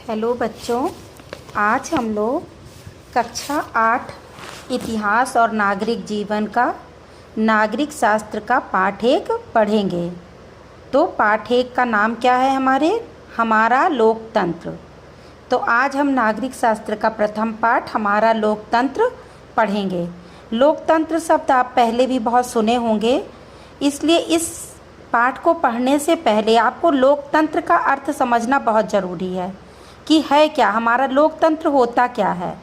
Hello बच्चों, आज हम लोग कक्षा 8 इतिहास और नागरिक जीवन का नागरिक शास्त्र का पाठ 1 पढ़ेंगे। तो पाठ 1 का नाम क्या है हमारा लोकतंत्र। तो आज हम नागरिक शास्त्र का प्रथम पाठ हमारा लोकतंत्र पढ़ेंगे। लोकतंत्र शब्द आप पहले भी बहुत सुने होंगे, इसलिए इस पाठ को पढ़ने से पहले आपको लोकतंत्र का अर्थ समझना बहुत ज़रूरी है कि है क्या, हमारा लोकतंत्र होता क्या है,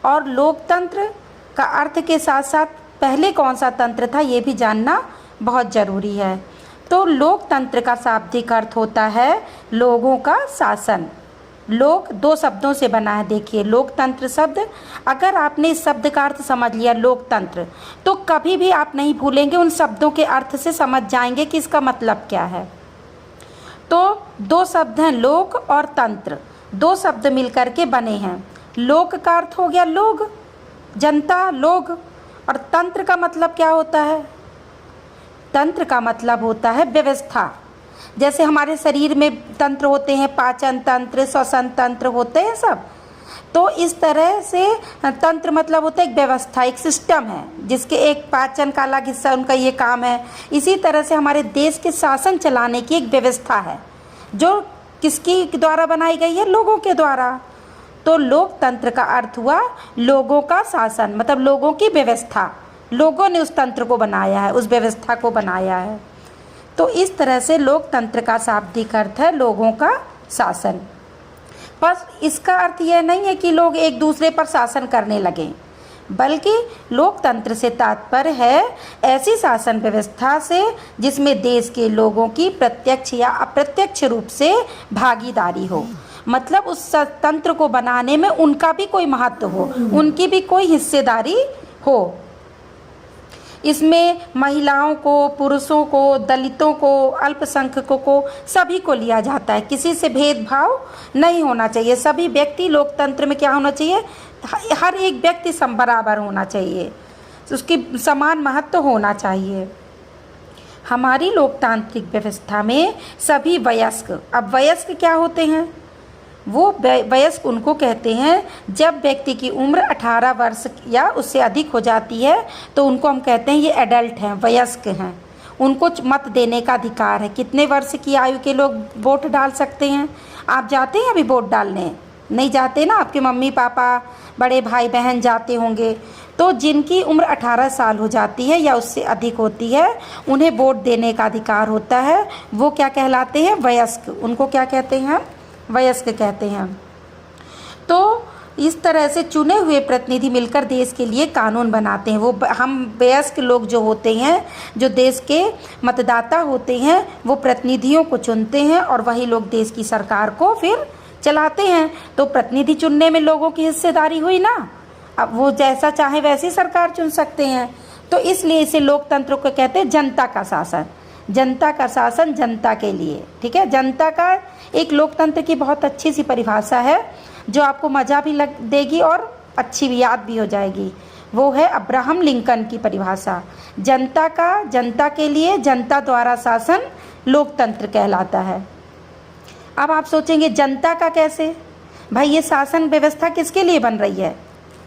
और लोकतंत्र का अर्थ के साथ साथ पहले कौन सा तंत्र था ये भी जानना बहुत ज़रूरी है। तो लोकतंत्र का शाब्दिक अर्थ होता है लोगों का शासन। लोक 2 शब्दों से बना है। देखिए, लोकतंत्र शब्द, अगर आपने इस शब्द का अर्थ समझ लिया लोकतंत्र, तो कभी भी आप नहीं भूलेंगे, उन शब्दों के अर्थ से समझ जाएंगे कि इसका मतलब क्या है। तो 2 शब्द हैं, लोक और तंत्र। 2 शब्द मिलकर के बने हैं। लोक का अर्थ हो गया लोग, जनता, लोग, और तंत्र का मतलब क्या होता है? तंत्र का मतलब होता है व्यवस्था। जैसे हमारे शरीर में तंत्र होते हैं, पाचन तंत्र, श्वसन तंत्र होते हैं सब। तो इस तरह से तंत्र मतलब होता है एक व्यवस्था, एक सिस्टम है, जिसके एक पाचन का अलग हिस्सा, उनका ये काम है। इसी तरह से हमारे देश के शासन चलाने की एक व्यवस्था है, जो किसकी द्वारा बनाई गई है? लोगों के द्वारा। तो लोकतंत्र का अर्थ हुआ लोगों का शासन, मतलब लोगों की व्यवस्था। लोगों ने उस तंत्र को बनाया है, उस व्यवस्था को बनाया है। तो इस तरह से लोकतंत्र का शाब्दिक अर्थ है लोगों का शासन। बस इसका अर्थ यह नहीं है कि लोग एक दूसरे पर शासन करने लगें, बल्कि लोकतंत्र से तात्पर्य है ऐसी शासन व्यवस्था से जिसमें देश के लोगों की प्रत्यक्ष या अप्रत्यक्ष रूप से भागीदारी हो। मतलब उस तंत्र को बनाने में उनका भी कोई महत्व हो, उनकी भी कोई हिस्सेदारी हो। इसमें महिलाओं को, पुरुषों को, दलितों को, अल्पसंख्यकों को, सभी को लिया जाता है। किसी से भेदभाव नहीं होना चाहिए। सभी व्यक्ति, लोकतंत्र में क्या होना चाहिए? हर एक व्यक्ति बराबर होना चाहिए, उसकी समान महत्व होना चाहिए। हमारी लोकतांत्रिक व्यवस्था में सभी वयस्क, अब वयस्क क्या होते हैं? वो वयस्क उनको कहते हैं जब व्यक्ति की उम्र 18 वर्ष या उससे अधिक हो जाती है, तो उनको हम कहते हैं ये एडल्ट हैं, वयस्क हैं। उनको मत देने का अधिकार है। कितने वर्ष की आयु के लोग वोट डाल सकते हैं? आप जाते हैं अभी वोट डालने? नहीं जाते ना, आपके मम्मी पापा, बड़े भाई बहन जाते होंगे। तो जिनकी उम्र 18 साल हो जाती है या उससे अधिक होती है, उन्हें वोट देने का अधिकार होता है। वो क्या कहलाते हैं? वयस्क। उनको क्या कहते हैं? वयस्क कहते हैं। तो इस तरह से चुने हुए प्रतिनिधि मिलकर देश के लिए कानून बनाते हैं। वो हम वयस्क लोग जो होते हैं, जो देश के मतदाता होते हैं, वो प्रतिनिधियों को चुनते हैं और वही लोग देश की सरकार को फिर चलाते हैं। तो प्रतिनिधि चुनने में लोगों की हिस्सेदारी हुई ना। अब वो जैसा चाहे वैसी सरकार चुन सकते हैं। तो इसलिए इसे लोकतंत्र को कहते हैं जनता का शासन। जनता का शासन जनता के लिए, ठीक है। जनता का एक लोकतंत्र की बहुत अच्छी सी परिभाषा है, जो आपको मज़ा भी लग देगी और अच्छी भी याद भी हो जाएगी। वो है अब्राहम लिंकन की परिभाषा। जनता का, जनता के लिए, जनता द्वारा शासन लोकतंत्र कहलाता है। अब आप सोचेंगे जनता का कैसे? भाई ये शासन व्यवस्था किसके लिए बन रही है?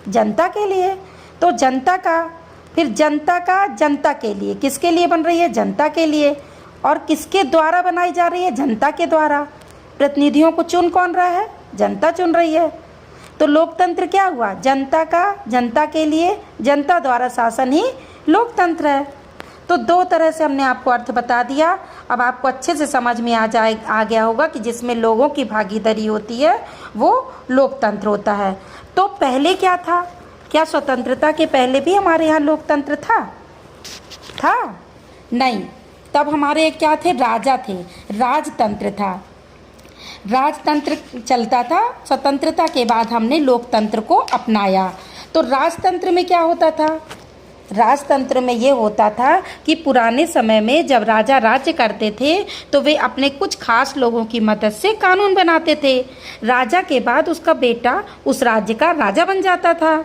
जनता के लिए। तो जनता का, फिर जनता का जनता के लिए, किसके लिए बन रही है? जनता के लिए। और किसके द्वारा बनाई जा रही है? जनता के द्वारा। प्रतिनिधियों को चुन कौन रहा है? जनता चुन रही है। तो लोकतंत्र क्या हुआ? जनता का, जनता के लिए, जनता द्वारा शासन ही लोकतंत्र है। तो 2 तरह से हमने आपको अर्थ बता दिया। अब आपको अच्छे से समझ में आ गया होगा कि जिसमें लोगों की भागीदारी होती है वो लोकतंत्र होता है। तो पहले क्या था? क्या स्वतंत्रता के पहले भी हमारे यहाँ लोकतंत्र था? नहीं। तब हमारे क्या थे? राजा थे, राजतंत्र था, राजतंत्र चलता था। स्वतंत्रता के बाद हमने लोकतंत्र को अपनाया। तो राजतंत्र में क्या होता था? राजतंत्र में ये होता था कि पुराने समय में जब राजा राज्य करते थे, तो वे अपने कुछ खास लोगों की मदद से कानून बनाते थे। राजा के बाद उसका बेटा उस राज्य का राजा बन जाता था।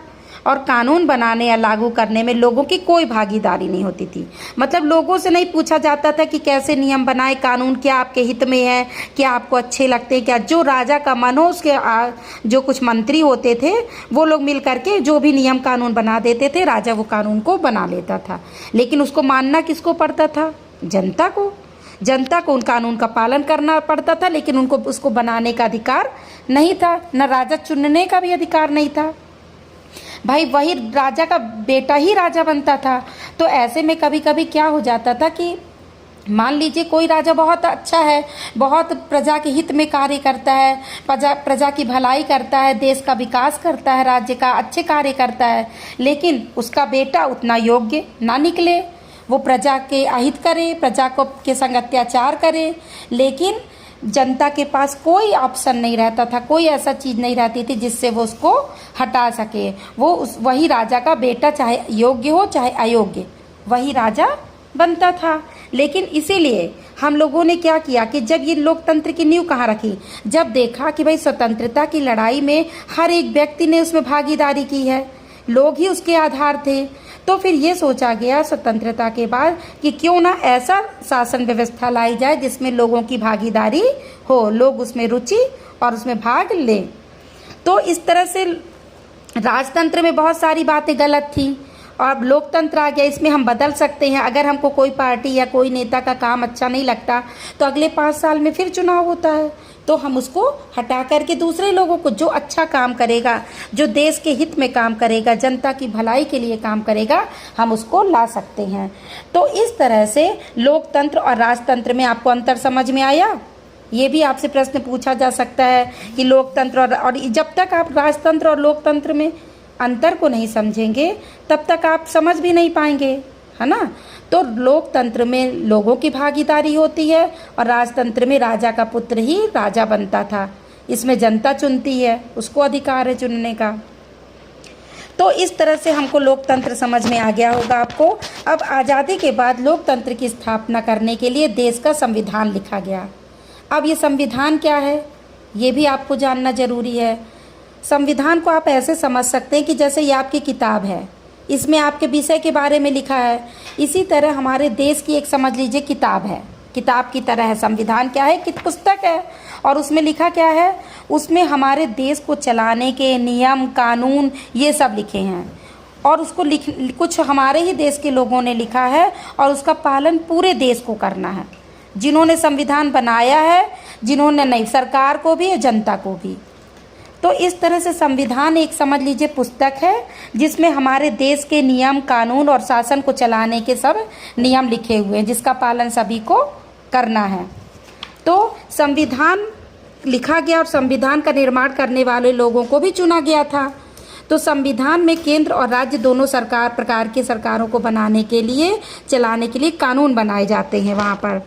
और कानून बनाने या लागू करने में लोगों की कोई भागीदारी नहीं होती थी। मतलब लोगों से नहीं पूछा जाता था कि कैसे नियम बनाए, कानून क्या आपके हित में है, क्या आपको अच्छे लगते हैं, क्या जो राजा का मन हो उसके जो कुछ मंत्री होते थे वो लोग मिल करके जो भी नियम कानून बना देते थे, राजा वो कानून को बना लेता था। लेकिन उसको मानना किसको पड़ता था? जनता को। जनता को उन कानून का पालन करना पड़ता था, लेकिन उनको उसको बनाने का अधिकार नहीं था, न राजा चुनने का भी अधिकार नहीं था। भाई वही राजा का बेटा ही राजा बनता था। तो ऐसे में कभी कभी क्या हो जाता था कि मान लीजिए कोई राजा बहुत अच्छा है, बहुत प्रजा के हित में कार्य करता है, प्रजा की भलाई करता है, देश का विकास करता है, राज्य का अच्छे कार्य करता है, लेकिन उसका बेटा उतना योग्य ना निकले, वो प्रजा के अहित करे, प्रजा को के संग अत्याचार करे, लेकिन जनता के पास कोई ऑप्शन नहीं रहता था, कोई ऐसा चीज़ नहीं रहती थी जिससे वो उसको हटा सके। वही राजा का बेटा चाहे योग्य हो चाहे अयोग्य, वही राजा बनता था। लेकिन इसीलिए हम लोगों ने क्या किया कि जब ये लोकतंत्र की नींव कहाँ रखी, जब देखा कि भाई स्वतंत्रता की लड़ाई में हर एक व्यक्ति ने उसमें भागीदारी की है, लोग ही उसके आधार थे, तो फिर ये सोचा गया स्वतंत्रता के बाद कि क्यों ना ऐसा शासन व्यवस्था लाई जाए जिसमें लोगों की भागीदारी हो, लोग उसमें रुचि और उसमें भाग लें। तो इस तरह से राजतंत्र में बहुत सारी बातें गलत थी और अब लोकतंत्र आ गया, इसमें हम बदल सकते हैं। अगर हमको कोई पार्टी या कोई नेता का काम अच्छा नहीं लगता तो अगले 5 साल में फिर चुनाव होता है, तो हम उसको हटा करके दूसरे लोगों को जो अच्छा काम करेगा, जो देश के हित में काम करेगा, जनता की भलाई के लिए काम करेगा, हम उसको ला सकते हैं। तो इस तरह से लोकतंत्र और राजतंत्र में आपको अंतर समझ में आया? ये भी आपसे प्रश्न पूछा जा सकता है कि लोकतंत्र और जब तक आप राजतंत्र और लोकतंत्र में अंतर को नहीं समझेंगे तब तक आप समझ भी नहीं पाएंगे, है ना। तो लोकतंत्र में लोगों की भागीदारी होती है और राजतंत्र में राजा का पुत्र ही राजा बनता था, इसमें जनता चुनती है, उसको अधिकार है चुनने का। तो इस तरह से हमको लोकतंत्र समझ में आ गया होगा आपको। अब आज़ादी के बाद लोकतंत्र की स्थापना करने के लिए देश का संविधान लिखा गया। अब ये संविधान क्या है ये भी आपको जानना जरूरी है। संविधान को आप ऐसे समझ सकते हैं कि जैसे ये आपकी किताब है, इसमें आपके विषय के बारे में लिखा है, इसी तरह हमारे देश की एक समझ लीजिए किताब है, किताब की तरह है। संविधान क्या है कि पुस्तक है और उसमें लिखा क्या है, उसमें हमारे देश को चलाने के नियम कानून ये सब लिखे हैं और उसको कुछ हमारे ही देश के लोगों ने लिखा है और उसका पालन पूरे देश को करना है। जिन्होंने संविधान बनाया है, जिन्होंने नहीं, सरकार को भी और जनता को भी। तो इस तरह से संविधान एक समझ लीजिए पुस्तक है जिसमें हमारे देश के नियम कानून और शासन को चलाने के सब नियम लिखे हुए हैं, जिसका पालन सभी को करना है। तो संविधान लिखा गया और संविधान का निर्माण करने वाले लोगों को भी चुना गया था। तो संविधान में केंद्र और राज्य दोनों प्रकार की सरकारों को बनाने के लिए चलाने के लिए कानून बनाए जाते हैं वहाँ पर।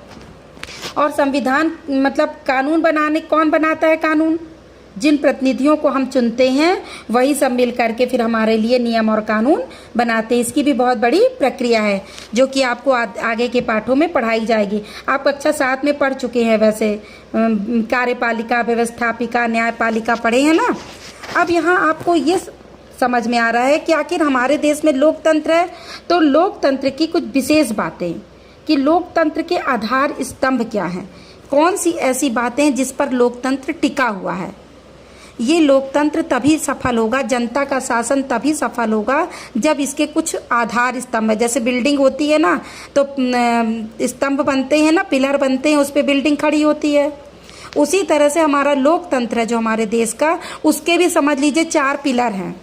और संविधान मतलब कानून बनाने, कौन बनाता है कानून? जिन प्रतिनिधियों को हम चुनते हैं वही सब मिल करके फिर हमारे लिए नियम और कानून बनाते हैं। इसकी भी बहुत बड़ी प्रक्रिया है जो कि आपको आगे के पाठों में पढ़ाई जाएगी। आप कक्षा 7 में पढ़ चुके हैं वैसे, कार्यपालिका, व्यवस्थापिका, न्यायपालिका पढ़े हैं ना। अब यहाँ आपको ये समझ में आ रहा है कि आखिर हमारे देश में लोकतंत्र है तो लोकतंत्र की कुछ विशेष बातें, कि लोकतंत्र के आधार स्तंभ क्या हैं, कौन सी ऐसी बातें हैं जिस पर लोकतंत्र टिका हुआ है। ये लोकतंत्र तभी सफल होगा, जनता का शासन तभी सफल होगा जब इसके कुछ आधार स्तंभ है। जैसे बिल्डिंग होती है ना, तो स्तंभ बनते हैं ना, पिलर बनते हैं, उस पर बिल्डिंग खड़ी होती है। उसी तरह से हमारा लोकतंत्र है जो हमारे देश का, उसके भी समझ लीजिए 4 पिलर हैं।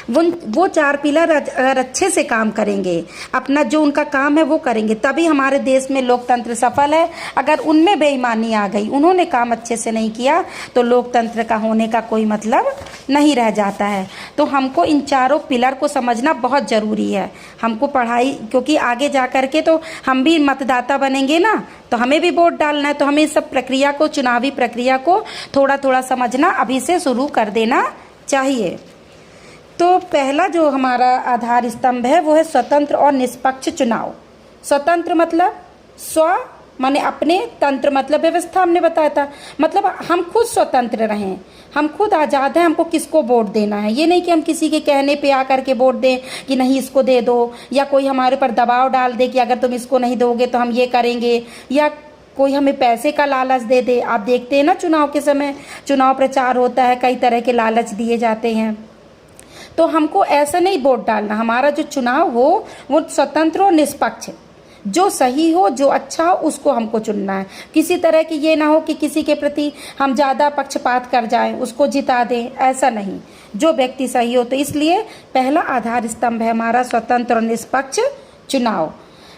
वो 4 पिलर अगर अच्छे से काम करेंगे, अपना जो उनका काम है वो करेंगे, तभी हमारे देश में लोकतंत्र सफल है। अगर उनमें बेईमानी आ गई, उन्होंने काम अच्छे से नहीं किया, तो लोकतंत्र का होने का कोई मतलब नहीं रह जाता है। तो हमको इन 4 पिलर को समझना बहुत ज़रूरी है, हमको पढ़ाई, क्योंकि आगे जा कर के तो हम भी मतदाता बनेंगे ना, तो हमें भी वोट डालना है। तो हमें इस सब प्रक्रिया को, चुनावी प्रक्रिया को थोड़ा थोड़ा समझना अभी से शुरू कर देना चाहिए। तो पहला जो हमारा आधार स्तंभ है वो है स्वतंत्र और निष्पक्ष चुनाव। स्वतंत्र मतलब स्व माने अपने तंत्र मतलब व्यवस्था हमने बताया था, मतलब हम खुद स्वतंत्र रहें, हम खुद आज़ाद हैं, हमको किसको वोट देना है। ये नहीं कि हम किसी के कहने पे आकर के वोट दें कि नहीं इसको दे दो, या कोई हमारे ऊपर दबाव डाल दे कि अगर तुम इसको नहीं दोगे तो हम ये करेंगे, या कोई हमें पैसे का लालच दे दे। आप देखते हैं ना चुनाव के समय चुनाव प्रचार होता है, कई तरह के लालच दिए जाते हैं। तो हमको ऐसा नहीं वोट डालना, हमारा जो चुनाव हो वो स्वतंत्र और निष्पक्ष, जो सही हो जो अच्छा हो उसको हमको चुनना है। किसी तरह की ये ना हो कि किसी के प्रति हम ज़्यादा पक्षपात कर जाएं, उसको जिता दें, ऐसा नहीं, जो व्यक्ति सही हो। तो इसलिए पहला आधार स्तंभ है हमारा स्वतंत्र और निष्पक्ष चुनाव।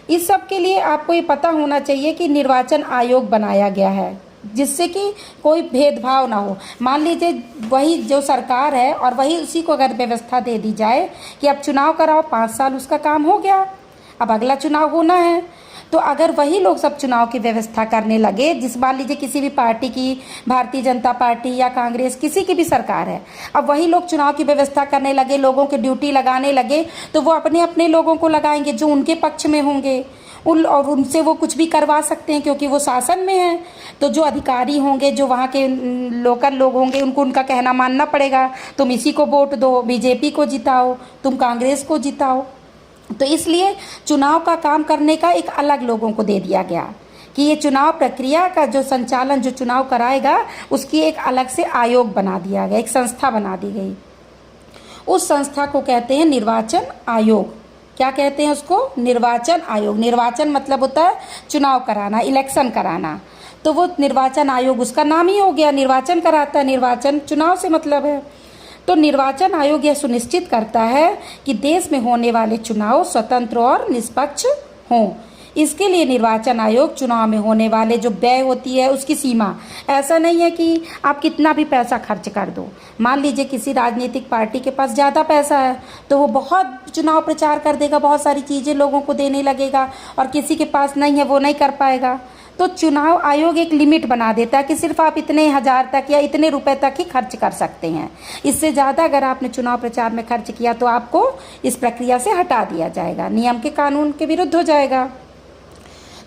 इस सब के लिए आपको ये पता होना चाहिए कि निर्वाचन आयोग बनाया गया है जिससे कि कोई भेदभाव ना हो। मान लीजिए वही जो सरकार है और वही उसी को अगर व्यवस्था दे दी जाए कि अब चुनाव कराओ, 5 साल उसका काम हो गया, अब अगला चुनाव होना है, तो अगर वही लोग सब चुनाव की व्यवस्था करने लगे, जिस मान लीजिए किसी भी पार्टी की, भारतीय जनता पार्टी या कांग्रेस, किसी की भी सरकार है, अब वही लोग चुनाव की व्यवस्था करने लगे, लोगों की ड्यूटी लगाने लगे, तो वो अपने अपने लोगों को लगाएंगे जो उनके पक्ष में होंगे, और उनसे वो कुछ भी करवा सकते हैं क्योंकि वो शासन में है। तो जो अधिकारी होंगे, जो वहाँ के लोकल लोग होंगे, उनको उनका कहना मानना पड़ेगा, तुम इसी को वोट दो, बीजेपी को जिताओ, तुम कांग्रेस को जिताओ। तो इसलिए चुनाव का काम करने का एक अलग लोगों को दे दिया गया कि ये चुनाव प्रक्रिया का जो संचालन, जो चुनाव कराएगा, उसकी एक अलग से आयोग बना दिया गया, एक संस्था बना दी गई। उस संस्था को कहते हैं निर्वाचन आयोग। क्या कहते हैं उसको? निर्वाचन आयोग। निर्वाचन मतलब होता है चुनाव कराना, इलेक्शन कराना, तो वो निर्वाचन आयोग, उसका नाम ही हो गया, निर्वाचन कराता है, निर्वाचन चुनाव से मतलब है। तो निर्वाचन आयोग यह सुनिश्चित करता है कि देश में होने वाले चुनाव स्वतंत्र और निष्पक्ष हों। इसके लिए निर्वाचन आयोग चुनाव में होने वाले जो व्यय होती है उसकी सीमा, ऐसा नहीं है कि आप कितना भी पैसा खर्च कर दो। मान लीजिए किसी राजनीतिक पार्टी के पास ज़्यादा पैसा है तो वो बहुत चुनाव प्रचार कर देगा, बहुत सारी चीज़ें लोगों को देने लगेगा, और किसी के पास नहीं है वो नहीं कर पाएगा। तो चुनाव आयोग एक लिमिट बना देता है कि सिर्फ आप इतने हज़ार तक या इतने रुपए तक ही खर्च कर सकते हैं। इससे ज़्यादा अगर आपने चुनाव प्रचार में खर्च किया तो आपको इस प्रक्रिया से हटा दिया जाएगा, नियम के कानून के विरुद्ध हो जाएगा।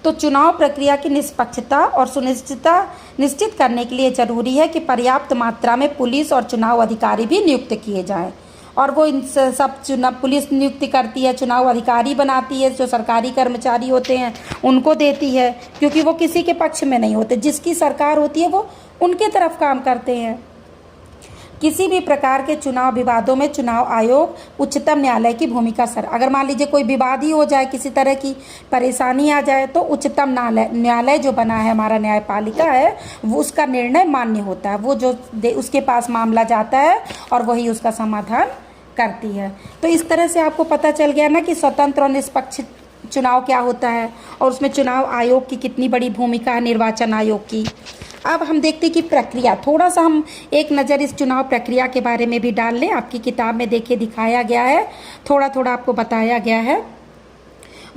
तो चुनाव प्रक्रिया की निष्पक्षता और सुनिश्चितता निश्चित करने के लिए जरूरी है कि पर्याप्त मात्रा में पुलिस और चुनाव अधिकारी भी नियुक्त किए जाएं। और वो इन सब चुनाव पुलिस नियुक्ति करती है, चुनाव अधिकारी बनाती है, जो सरकारी कर्मचारी होते हैं उनको देती है, क्योंकि वो किसी के पक्ष में नहीं होते, जिसकी सरकार होती है वो उनके तरफ काम करते हैं। किसी भी प्रकार के चुनाव विवादों में चुनाव आयोग उच्चतम न्यायालय की भूमिका अगर मान लीजिए कोई विवाद ही हो जाए, किसी तरह की परेशानी आ जाए, तो उच्चतम न्यायालय जो बना है हमारा, न्यायपालिका है, वो उसका निर्णय मान्य होता है। वो जो उसके पास मामला जाता है और वही उसका समाधान करती है। तो इस तरह से आपको पता चल गया ना कि स्वतंत्र और निष्पक्ष चुनाव क्या होता है और उसमें चुनाव आयोग की कितनी बड़ी भूमिका है, निर्वाचन आयोग की। अब हम देखते हैं कि प्रक्रिया, थोड़ा सा हम एक नज़र इस चुनाव प्रक्रिया के बारे में भी डाल लें। आपकी किताब में देखिए दिखाया गया है, थोड़ा थोड़ा आपको बताया गया है।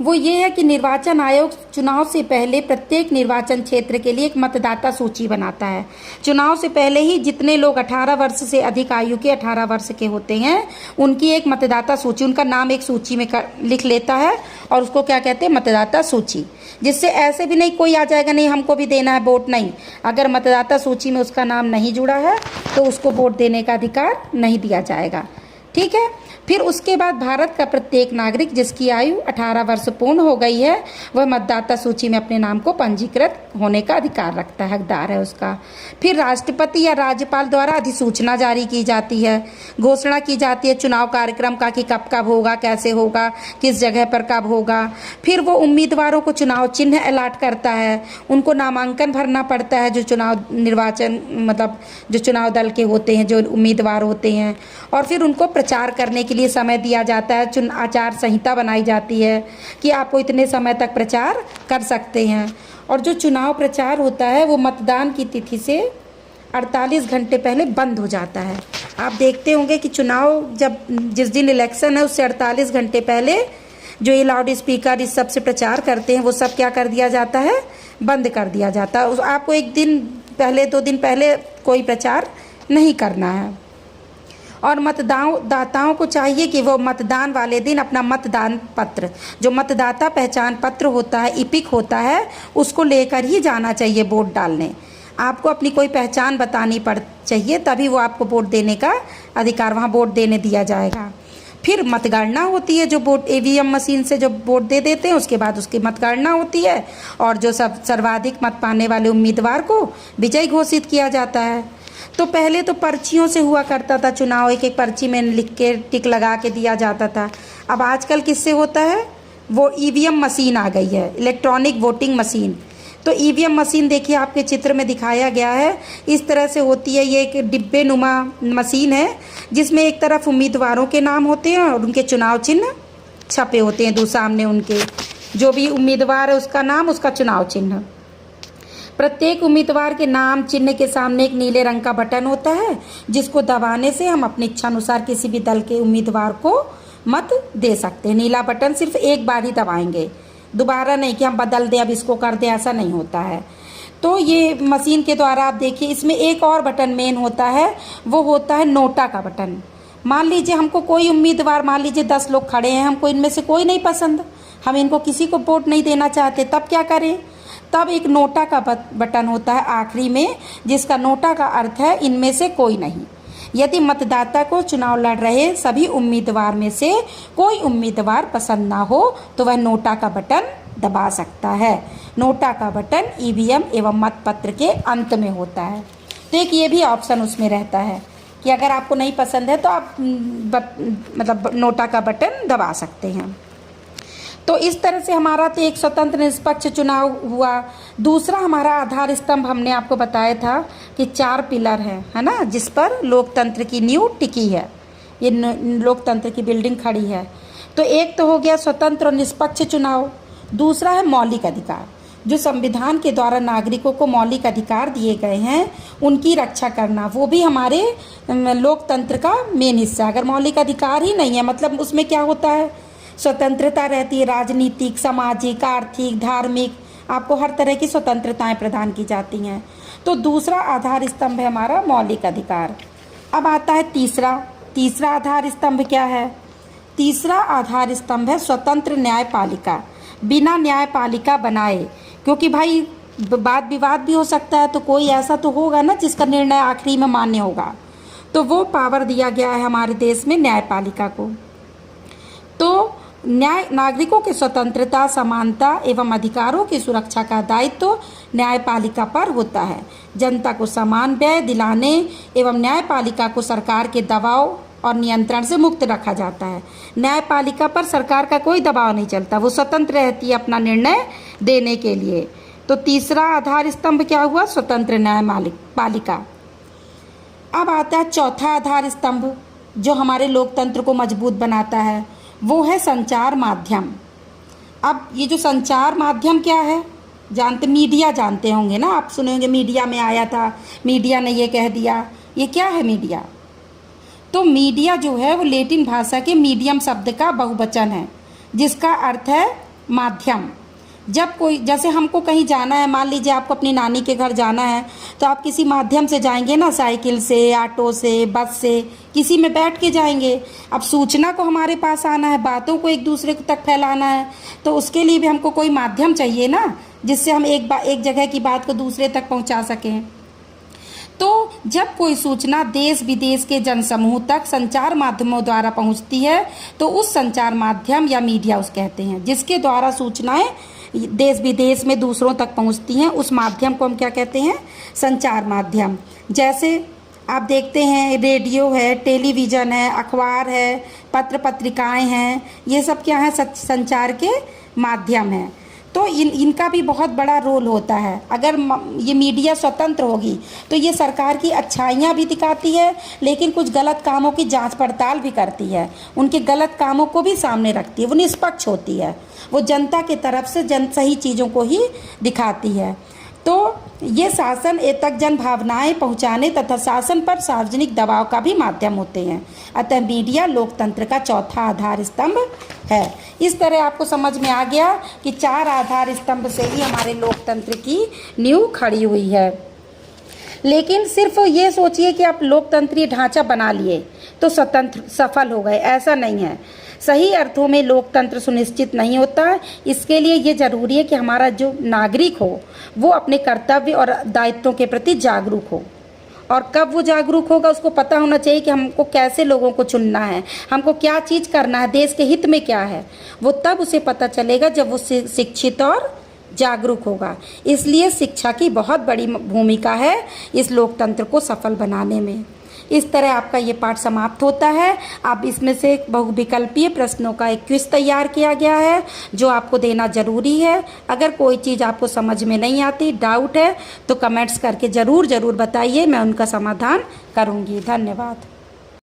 वो ये है कि निर्वाचन आयोग चुनाव से पहले प्रत्येक निर्वाचन क्षेत्र के लिए एक मतदाता सूची बनाता है। चुनाव से पहले ही जितने लोग 18 वर्ष से अधिक आयु के 18 वर्ष के होते हैं उनकी एक मतदाता सूची, उनका नाम एक सूची में लिख लेता है, और उसको क्या कहते हैं? मतदाता सूची। जिससे ऐसे भी नहीं कोई आ जाएगा नहीं हमको भी देना है वोट, नहीं, अगर मतदाता सूची में उसका नाम नहीं जुड़ा है तो उसको वोट देने का अधिकार नहीं दिया जाएगा। ठीक है। फिर उसके बाद भारत का प्रत्येक नागरिक जिसकी आयु 18 वर्ष पूर्ण हो गई है वह मतदाता सूची में अपने नाम को पंजीकृत होने का अधिकार रखता है, हकदार है उसका। फिर राष्ट्रपति या राज्यपाल द्वारा अधिसूचना जारी की जाती है, घोषणा की जाती है चुनाव कार्यक्रम का कि कब कब होगा, कैसे होगा, किस जगह पर कब होगा। फिर वो उम्मीदवारों को चुनाव चिन्ह अलॉट करता है, उनको नामांकन भरना पड़ता है, जो चुनाव निर्वाचन मतलब जो चुनाव दल के होते हैं, जो उम्मीदवार होते हैं, और फिर उनको प्रचार करने के लिए समय दिया जाता है। आचार संहिता बनाई जाती है कि आपको इतने समय तक प्रचार कर सकते हैं। और जो चुनाव प्रचार होता है वो मतदान की तिथि से 48 घंटे पहले बंद हो जाता है। आप देखते होंगे कि चुनाव जब जिस दिन इलेक्शन है उससे 48 घंटे पहले जो ये लाउड स्पीकर इस सब से प्रचार करते हैं वो सब क्या कर दिया जाता है? बंद कर दिया जाता है। आपको एक दिन पहले 2 दिन पहले कोई प्रचार नहीं करना है। और मतदाताओं को चाहिए कि वो मतदान वाले दिन अपना मतदान पत्र, जो मतदाता पहचान पत्र होता है, इपिक होता है, उसको लेकर ही जाना चाहिए वोट डालने। आपको अपनी कोई पहचान बतानी पड़ चाहिए, तभी वो आपको वोट देने का अधिकार, वहाँ वोट देने दिया जाएगा। फिर मतगणना होती है, जो वोट ईवीएम मशीन से जो वोट दे देते हैं, उसके बाद उसकी मतगणना होती है और जो सर्वाधिक मत पाने वाले उम्मीदवार को विजयी घोषित किया जाता है। तो पहले तो पर्चियों से हुआ करता था चुनाव, एक एक पर्ची में लिख के टिक लगा के दिया जाता था। अब आजकल किससे होता है, वो ईवीएम मशीन आ गई है, इलेक्ट्रॉनिक वोटिंग मशीन। तो ईवीएम मशीन देखिए आपके चित्र में दिखाया गया है, इस तरह से होती है। ये एक डिब्बे नुमा मशीन है जिसमें एक तरफ उम्मीदवारों के नाम होते हैं और उनके चुनाव चिन्ह छपे होते हैं, दो सामने उनके, जो भी उम्मीदवार है उसका नाम, उसका चुनाव चिन्ह। प्रत्येक उम्मीदवार के नाम चिन्ह के सामने एक नीले रंग का बटन होता है, जिसको दबाने से हम अपनी इच्छा अनुसार किसी भी दल के उम्मीदवार को मत दे सकते हैं। नीला बटन सिर्फ एक बार ही दबाएंगे, दोबारा नहीं कि हम बदल दें, अब इसको कर दें, ऐसा नहीं होता है। तो ये मशीन के द्वारा आप देखिए, इसमें एक और बटन मेन होता है, वो होता है नोटा का बटन। मान लीजिए हमको कोई उम्मीदवार, मान लीजिए 10 लोग खड़े हैं, हमको इनमें से कोई नहीं पसंद, हम इनको किसी को वोट नहीं देना चाहते, तब क्या करें? तब एक नोटा का बटन होता है आखिरी में, जिसका नोटा का अर्थ है इनमें से कोई नहीं। यदि मतदाता को चुनाव लड़ रहे सभी उम्मीदवार में से कोई उम्मीदवार पसंद ना हो तो वह नोटा का बटन दबा सकता है। नोटा का बटन ईवीएम एवं मतपत्र के अंत में होता है। तो एक ये भी ऑप्शन उसमें रहता है कि अगर आपको नहीं पसंद है तो आप मतलब नोटा का बटन दबा सकते हैं। तो इस तरह से हमारा तो एक स्वतंत्र निष्पक्ष चुनाव हुआ। दूसरा हमारा आधार स्तंभ हमने आपको बताया था कि 4 पिलर है ना, जिस पर लोकतंत्र की नींव टिकी है, ये लोकतंत्र की बिल्डिंग खड़ी है। तो एक तो हो गया स्वतंत्र और निष्पक्ष चुनाव, दूसरा है मौलिक अधिकार, जो संविधान के द्वारा नागरिकों को मौलिक अधिकार दिए गए हैं उनकी रक्षा करना, वो भी हमारे लोकतंत्र का मेन हिस्सा। अगर मौलिक अधिकार ही नहीं है, मतलब उसमें क्या होता है, स्वतंत्रता रहती है, राजनीतिक, सामाजिक, आर्थिक, धार्मिक, आपको हर तरह की स्वतंत्रताएं प्रदान की जाती हैं। तो दूसरा आधार स्तंभ है हमारा मौलिक अधिकार। अब आता है तीसरा आधार स्तंभ क्या है? तीसरा आधार स्तंभ है स्वतंत्र न्यायपालिका, बिना न्यायपालिका बनाए, क्योंकि भाई वाद विवाद भी हो सकता है, तो कोई ऐसा तो होगा ना जिसका निर्णय आखिरी में मान्य होगा, तो वो पावर दिया गया है हमारे देश में न्यायपालिका को। तो नागरिकों की स्वतंत्रता, समानता एवं अधिकारों की सुरक्षा का दायित्व न्यायपालिका पर होता है। जनता को समान व्यय दिलाने एवं न्यायपालिका को सरकार के दबाव और नियंत्रण से मुक्त रखा जाता है। न्यायपालिका पर सरकार का कोई दबाव नहीं चलता, वो स्वतंत्र रहती है अपना निर्णय देने के लिए। तो तीसरा आधार स्तंभ क्या हुआ? स्वतंत्र न्यायपालिका। अब आता है चौथा आधार स्तंभ जो हमारे लोकतंत्र को मजबूत बनाता है, वो है संचार माध्यम। अब ये जो संचार माध्यम क्या है, मीडिया जानते होंगे ना, आप सुने होंगे मीडिया में आया था, मीडिया ने ये कह दिया। ये क्या है मीडिया? तो मीडिया जो है वो लैटिन भाषा के मीडियम शब्द का बहुवचन है, जिसका अर्थ है माध्यम। जब कोई, जैसे हमको कहीं जाना है, मान लीजिए आपको अपनी नानी के घर जाना है, तो आप किसी माध्यम से जाएंगे ना, साइकिल से, ऑटो से, बस से, किसी में बैठ के जाएंगे। अब सूचना को हमारे पास आना है, बातों को एक दूसरे तक फैलाना है, तो उसके लिए भी हमको कोई माध्यम चाहिए ना, जिससे हम एक जगह की बात को दूसरे तक पहुंचा सकें। तो जब कोई सूचना देश विदेश के जनसमूह तक संचार माध्यमों द्वारा पहुंचती है, तो उस संचार माध्यम या मीडिया उस कहते हैं, जिसके द्वारा सूचनाएं देश विदेश में दूसरों तक पहुंचती हैं, उस माध्यम को हम क्या कहते हैं? संचार माध्यम। जैसे आप देखते हैं रेडियो है, टेलीविज़न है, अखबार है, पत्र पत्रिकाएं हैं, ये सब क्या है? संचार के माध्यम हैं। तो इनका भी बहुत बड़ा रोल होता है। अगर ये मीडिया स्वतंत्र होगी तो ये सरकार की अच्छाइयाँ भी दिखाती है, लेकिन कुछ गलत कामों की जांच पड़ताल भी करती है, उनके गलत कामों को भी सामने रखती है, वो निष्पक्ष होती है, वो जनता की तरफ से सही चीज़ों को ही दिखाती है। तो ये शासन तक जन भावनाएं पहुंचाने तथा शासन पर सार्वजनिक दबाव का भी माध्यम होते हैं। अतः मीडिया लोकतंत्र का चौथा आधार स्तंभ है। इस तरह आपको समझ में आ गया कि 4 आधार स्तंभ से ही हमारे लोकतंत्र की नींव खड़ी हुई है। लेकिन सिर्फ ये सोचिए कि आप लोकतंत्रीय ढांचा बना लिए तो स्वतंत्र सफल हो गए, ऐसा नहीं है। सही अर्थों में लोकतंत्र सुनिश्चित नहीं होता है। इसके लिए ये ज़रूरी है कि हमारा जो नागरिक हो वो अपने कर्तव्य और दायित्वों के प्रति जागरूक हो। और कब वो जागरूक होगा, उसको पता होना चाहिए कि हमको कैसे लोगों को चुनना है, हमको क्या चीज़ करना है, देश के हित में क्या है। वो तब उसे पता चलेगा जब वो शिक्षित और जागरूक होगा। इसलिए शिक्षा की बहुत बड़ी भूमिका है इस लोकतंत्र को सफल बनाने में। इस तरह आपका ये पाठ समाप्त होता है। अब इसमें से बहुविकल्पीय प्रश्नों का एक क्विज तैयार किया गया है जो आपको देना ज़रूरी है। अगर कोई चीज़ आपको समझ में नहीं आती, डाउट है, तो कमेंट्स करके ज़रूर बताइए, मैं उनका समाधान करूँगी। धन्यवाद।